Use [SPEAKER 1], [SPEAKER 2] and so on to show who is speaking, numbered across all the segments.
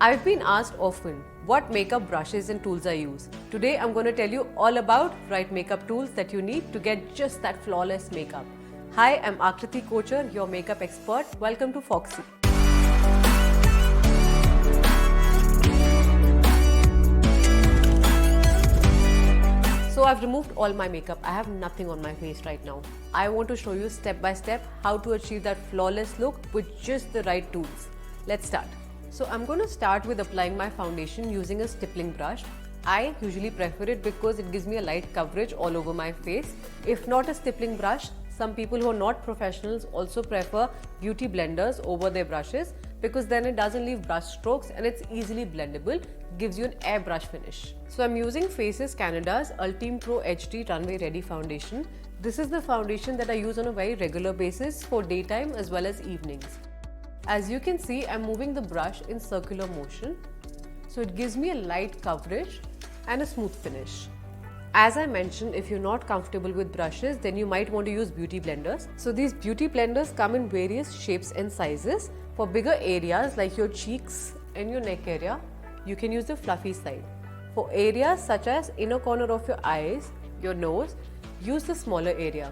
[SPEAKER 1] I've been asked often what makeup brushes and tools I use. Today I'm going to tell you all about right makeup tools that you need to get just that flawless makeup. Hi, I'm Akriti Kochar, your makeup expert. Welcome to Foxy. So I've removed all my makeup. I have nothing on my face right now. I want to show you step by step how to achieve that flawless look with just the right tools. Let's start. So I'm going to start with applying my foundation using a stippling brush. I usually prefer it because it gives me a light coverage all over my face. If not a stippling brush, some people who are not professionals also prefer beauty blenders over their brushes because then it doesn't leave brush strokes and it's easily blendable, gives you an airbrush finish. So I'm using Faces Canada's Ultime Pro HD Runway Ready Foundation. This is the foundation that I use on a very regular basis for daytime as well as evenings. As you can see, I'm moving the brush in circular motion, so it gives me a light coverage and a smooth finish. As I mentioned, if you're not comfortable with brushes, then you might want to use beauty blenders. So these beauty blenders come in various shapes and sizes. For bigger areas like your cheeks and your neck area, you can use the fluffy side. For areas such as inner corner of your eyes, your nose, use the smaller area.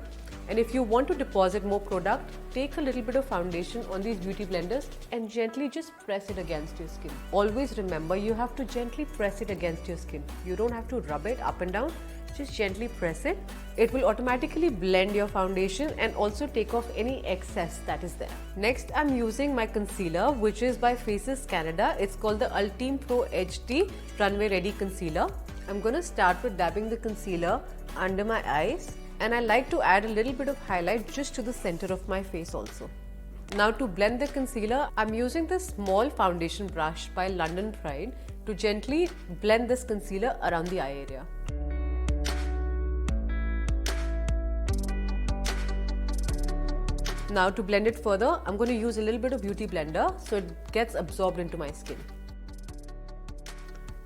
[SPEAKER 1] And if you want to deposit more product, take a little bit of foundation on these beauty blenders and gently just press it against your skin. Always remember, you have to gently press it against your skin. You don't have to rub it up and down, just gently press it. It will automatically blend your foundation and also take off any excess that is there. Next, I'm using my concealer, which is by Faces Canada. It's called the Ultime Pro HD Runway Ready Concealer. I'm going to start with dabbing the concealer under my eyes. And I like to add a little bit of highlight just to the center of my face also. Now to blend the concealer, I'm using this small foundation brush by London Pride to gently blend this concealer around the eye area. Now to blend it further, I'm going to use a little bit of beauty blender so it gets absorbed into my skin.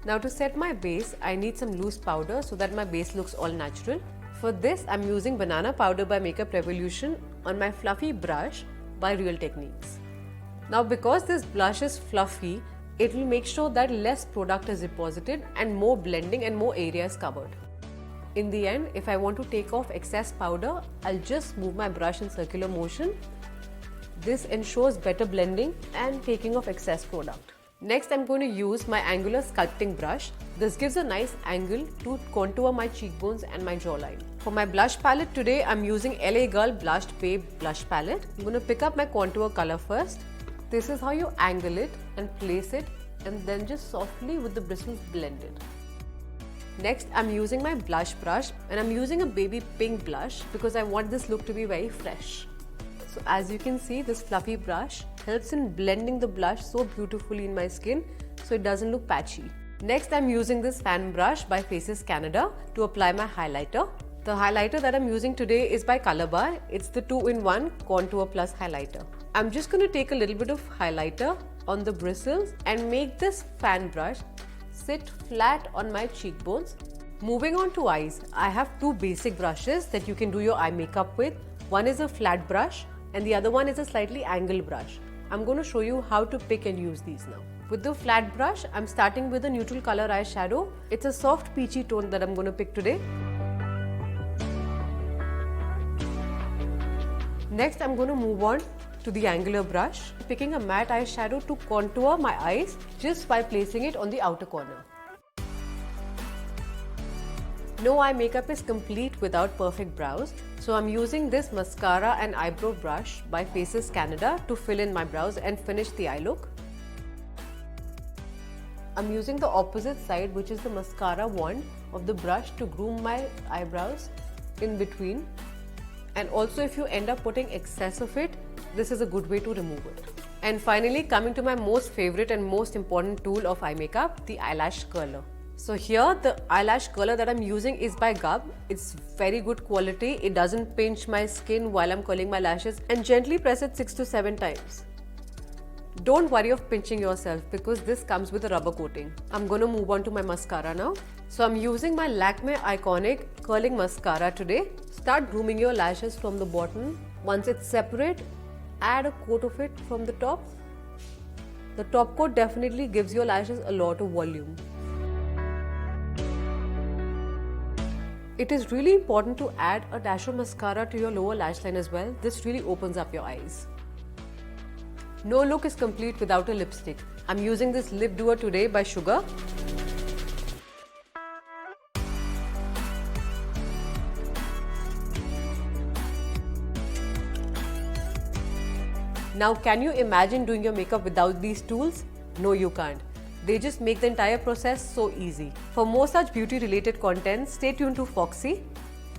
[SPEAKER 1] Now to set my base, I need some loose powder so that my base looks all natural. For this, I'm using Banana Powder by Makeup Revolution on my fluffy brush by Real Techniques. Now because this blush is fluffy, it will make sure that less product is deposited and more blending and more area is covered. In the end, if I want to take off excess powder, I'll just move my brush in circular motion. This ensures better blending and taking off excess product. Next, I'm going to use my angular sculpting brush. This gives a nice angle to contour my cheekbones and my jawline. For my blush palette today, I'm using LA Girl Blushed Babe Blush Palette. I'm going to pick up my contour color first. This is how you angle it and place it, and then just softly with the bristles blend it. Next, I'm using my blush brush, and I'm using a baby pink blush because I want this look to be very fresh. So as you can see, this fluffy brush helps in blending the blush so beautifully in my skin so it doesn't look patchy. Next, I'm using this fan brush by Faces Canada to apply my highlighter. The highlighter that I'm using today is by Colorbar. It's the 2-in-1 Contour Plus highlighter. I'm just going to take a little bit of highlighter on the bristles and make this fan brush sit flat on my cheekbones. Moving on to eyes, I have two basic brushes that you can do your eye makeup with. One is a flat brush and the other one is a slightly angled brush. I'm going to show you how to pick and use these now. With the flat brush, I'm starting with a neutral color eyeshadow. It's a soft peachy tone that I'm going to pick today. Next, I'm going to move on to the angular brush, picking a matte eyeshadow to contour my eyes just by placing it on the outer corner. No eye makeup is complete without perfect brows, so I'm using this mascara and eyebrow brush by Faces Canada to fill in my brows and finish the eye look. I'm using the opposite side, which is the mascara wand of the brush, to groom my eyebrows in between. And also, if you end up putting excess of it, this is a good way to remove it. And finally, coming to my most favorite and most important tool of eye makeup, the eyelash curler. So here, the eyelash curler that I'm using is by Gub. It's very good quality. It doesn't pinch my skin while I'm curling my lashes, and gently press it 6 to 7 times. Don't worry of pinching yourself because this comes with a rubber coating. I'm going to move on to my mascara now. So I'm using my Lakme Iconic Curling Mascara today. Start grooming your lashes from the bottom. Once it's separate, add a coat of it from the top. The top coat definitely gives your lashes a lot of volume. It is really important to add a dash of mascara to your lower lash line as well. This really opens up your eyes. No look is complete without a lipstick. I'm using this lip doer today by Sugar. Now, can you imagine doing your makeup without these tools? No, you can't. They just make the entire process so easy. For more such beauty related content, stay tuned to Foxy.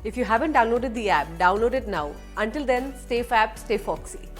[SPEAKER 1] If you haven't downloaded the app, download it now. Until then, stay fab, stay foxy.